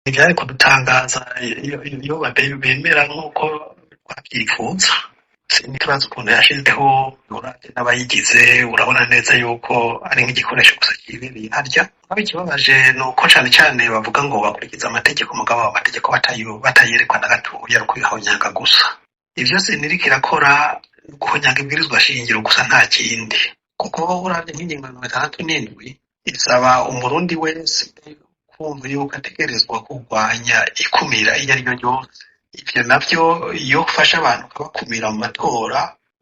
ntivyari kudutangaza iyo bemera nk'uko twavyifuza. Sinikibaza ukuntu yashizeho uravye n'abayigize urabona neza yuko ari nk'igikoresho gusa kibereye harya. Aho ikibabaje ni uko cane cane bavuga ngo bakurikiza amategeko mugabo amategeko batayerekwa na gatoya ari ukubihonyanga gusa. Ivyo Seniriko irakora guhonyanga ibwirizwa shingiro gusa nta kindi, kuko uravye nk'ingingo ya 67 isaba umurundi wese kumva yuko ategerezwa kurwanya ikumira iyo ari ryo ryose. Ivyo navyo iyo ufasha abantu ukabakumira mu matora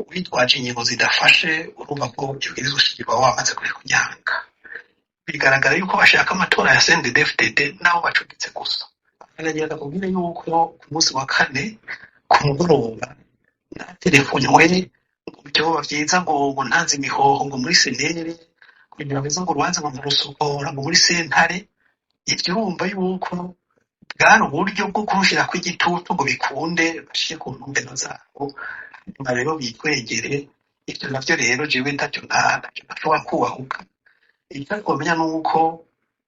witwaje ingingo zidafashe urumva ko ibwirizwa shingiro wamaze kubikunyanga. Bigaragara yuko bashaka amatora ya CNDD-FDD nabo bacuditse gusa. Aragenda kubwira yuko ku munsi wa kane ku mugoroba na telefone we ngo vyiza ngo ntanze imihoho ngo muri senere kugira beza ngo urubanza ngo rusokora ngo muri sentare. Ivyo urumva yuko bwari uburyo bwo kurushira kw'igitutu ngo bikunde bashike ku ntumbero zabo hanyuma rero bikwegere. Ivyo navyo rero jewe ntacyo ntashobora kubahuka. Icyo twamenya ni uko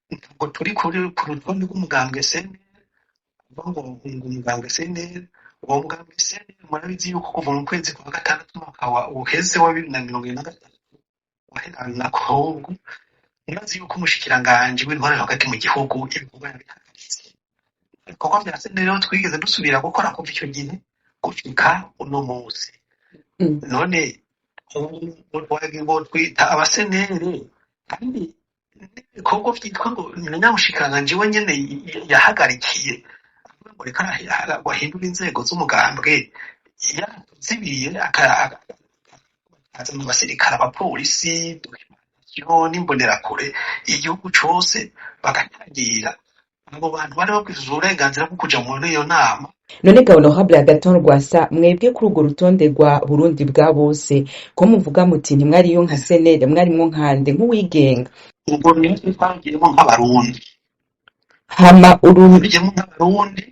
ntabwo turi ku rutonde rw'umugambwe senere, ngo umugambwe senere, uwo mugambwe senere murabizi yuko kuva mu kwezi kwa gatandatu umwaka uheze wa 2023 waherana Kongo, murazi yuko umushikiranganje w'intwaro hagati mu gihugu ibikorwa yabihagaritse. Ibikorwa vya senere rero twigeze dusubira gukora kuva icyo gihe gushika uno munsi. None ubu twita abasenere kandi ibikorwa vyitwa ngo nyamushikiranganje we nyene yahagarikiye ngo reka bahindura inzego z'umugambwe yazibiye akaza mu basirikare abapolisi documentation n'imbonerakure igihugu cose bagatangira abo bantu bari babwirizwa uburenganzira bwo kuja muri iyo nama. None ga Honorable Agathon Rwasa, mwebwe kuri urwo rutonde rwa Burundi bwa bose ko muvuga muti ntimwariyo nka senere mwarimwo nkande nk'uwigenga ubwo niyo twagiyemo nk'abarundi hama bijyemo nk'abarundi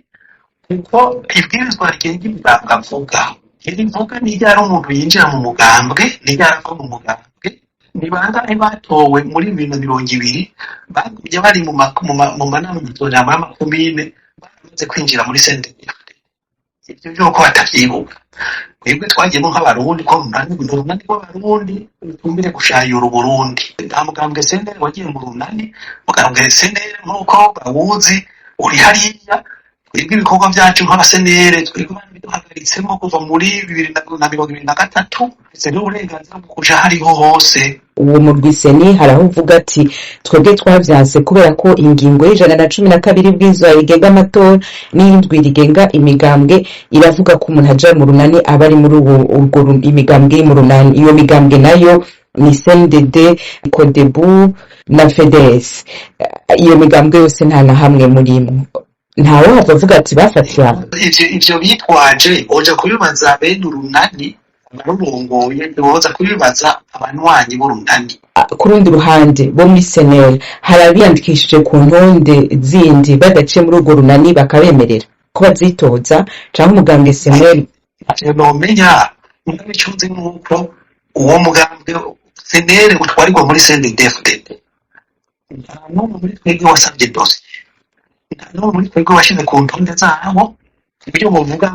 kuko ibwirizwa rigenga imigambwe avuga iri mvuga n'iryari umuntu yinjira mu mugambwe n'iryari ava mu mugambwe ni bangahe batowe muri 2020 bagumye bari mu manama y'amatora y'amakomine bamaze kwinjira muri CNDD. Ivyo byuko batavyibuka twebwe twagiyemo nk'abarundi ko runani rw'abarundi tumbire gushayura Uburundi. Nta mugambwe senere wagiye mu runani, mugambwe senere nk'uko bawuzi uri hariya. Twebwe ibikorwa vyacu nk'abasenere twebwe biduhagaritsemo kuva muri 2023 ese n'uburenganzira bwo kuja hariho hose. Uwo murwiseni haraho uvuga ati twebwe twavyanse kubera ko ingingo y'112 bw'inzira rigenga amatora n'indwi rigenga imigambwe iravuga ko umuntu aja mu runani aba ari muri urwo imigambwe mu runani. Iyo migambwe nayo ni CNDD, Codebu na FEDES. Iyo migambwe yose nta na hamwe murimwe. Ntawe havuga ati bafatira ivyo bitwaje oja kubibaza bene urunani barurongoye boza kubibaza abanywanyi b'urunani. Ku rundi ruhande bo muri senere harabiyandikishije ku ntonde zindi badaciye muri urwo runani bakabemerera ko bazitoza canke umugambwe senere. Nomenya ndabicuze nuko uwo mugambwe senere utwarirwa muri CNDD-FDD nta n'umwe muri twebwe wasavye dosiye, nta n'umwe muri twebwe washize ku ntonde zabo. Ibyo muvuga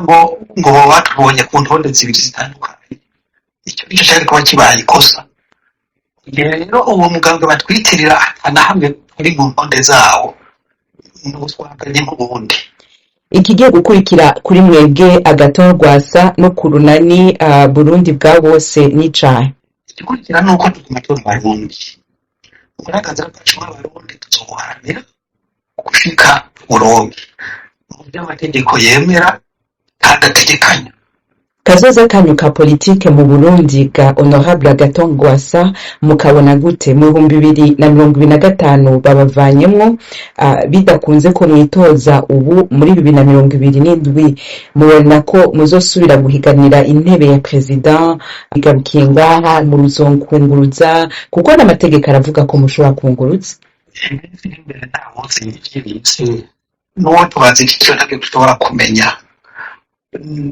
ngo batubonye ku ntonde zibiri zitandukanye, icyo nicyo cyari kuba kibaye ikosa. Rero uwo mugambwe batwitirira atanahamwe kuri mu ntonde zawo n'ubuswaganye nk'ubundi. Ikigiye gukurikira kuri mwebwe Agathon Rwasa no ku runani Burundi bwa bose n'icahe igikurikira nuko tuguma turi abarundi, uburenganzira bwacu bw'abarundi tuzobuharanira gushika uronke mu by'amategeko yemera kandi ategekanya. Kazoza kanyu ka politike mu Burundi ga Honorable Agathon Rwasa mukabona gute? Mu 2025 babavanyemwo bidakunze ko mwitoza ubu muri 2027 mubona ko muzosubira guhiganira intebe ya president igarukiye ngaha mu ruzonkunguruza kuko n'amategeko aravuga ko mushobora kunguruza imbere nta munsi y'ikibitse n'uwo tubazi icyo ntabwo dushobora kumenya.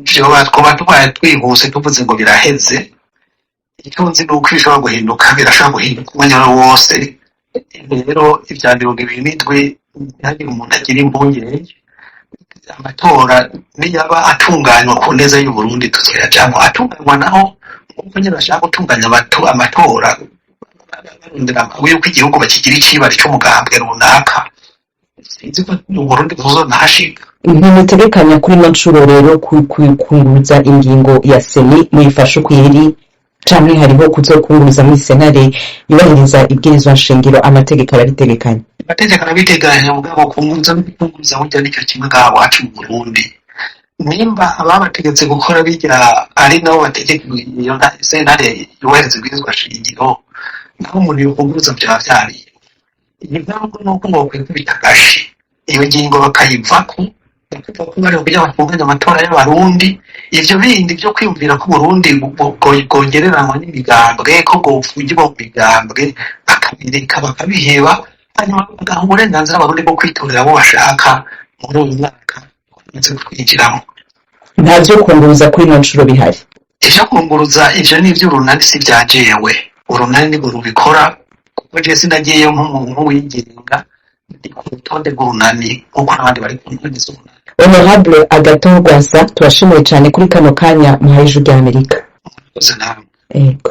Twaba tubaye twihuse tuvuze ngo biraheze, icyo nzi ni uko bishobora guhinduka, birashobora guhinduka umwanya wose. Rero ibya 2027 ntihagire umuntu agira impungenge. Amatora niyaba atunganywa ku neza y'Uburundi tuzoyajamwo, atunganywa naho nk'uko nyine bashaka gutunganya amatora barondera yuko igihugu bakigira icibari c'umugambwe runaka, sinzi ko Uburundi buzonahashika. ntimutegekanya kuri ino nshuro rero kunguruza ingingo ya seni muyifashe ukwiri canke hariho kuzokunguruza muri sentare yubahiriza ibwirizwa nshingiro amategeko arabitegekanya? Amategeko arabiteganya mugabo kunguruza burya nicyo kimwe ngaha wacu mu Burundi. Nimba ababategetse gukora bigira ari nabo bategeka iyo sentare yubahiriza ibwirizwa nshingiro, naho umuntu yokunguruza vyaba vyariye. Impamvu nuko ngo kwikubita agashi iyo ngingo bakayivako, bakuvuga ko bari kugira batunganya amatora y'abarundi, ivyo bindi vyo kwiyumvira ko Burundi bwongereranywa n'imigambwe, ko bwovugirwa mu migambwe bakabireka bakabiheba, hanyuma bagaha uburenganzira abarundi bwo kwitorera abo bashaka muri uyu mwaka bamaze kwinjiramo. Nta vyo kunguruza kuri ino nshuro bihari? Ivyo kunguruza ivyo ni ivy'urunani, si vya jewe. Urunani nibwo rubikora, kuko je sinagiyeyo nk'umuntu wigenga, ndi ku rutonde rw'urunani nk'uko n'abandi bari ku ntonde z'urunani. Honorable Agathon Rwasa, turashimiye cane kuri kano kanya muhaye ijwi ry'Amerika. Murakoze namwe. Yego.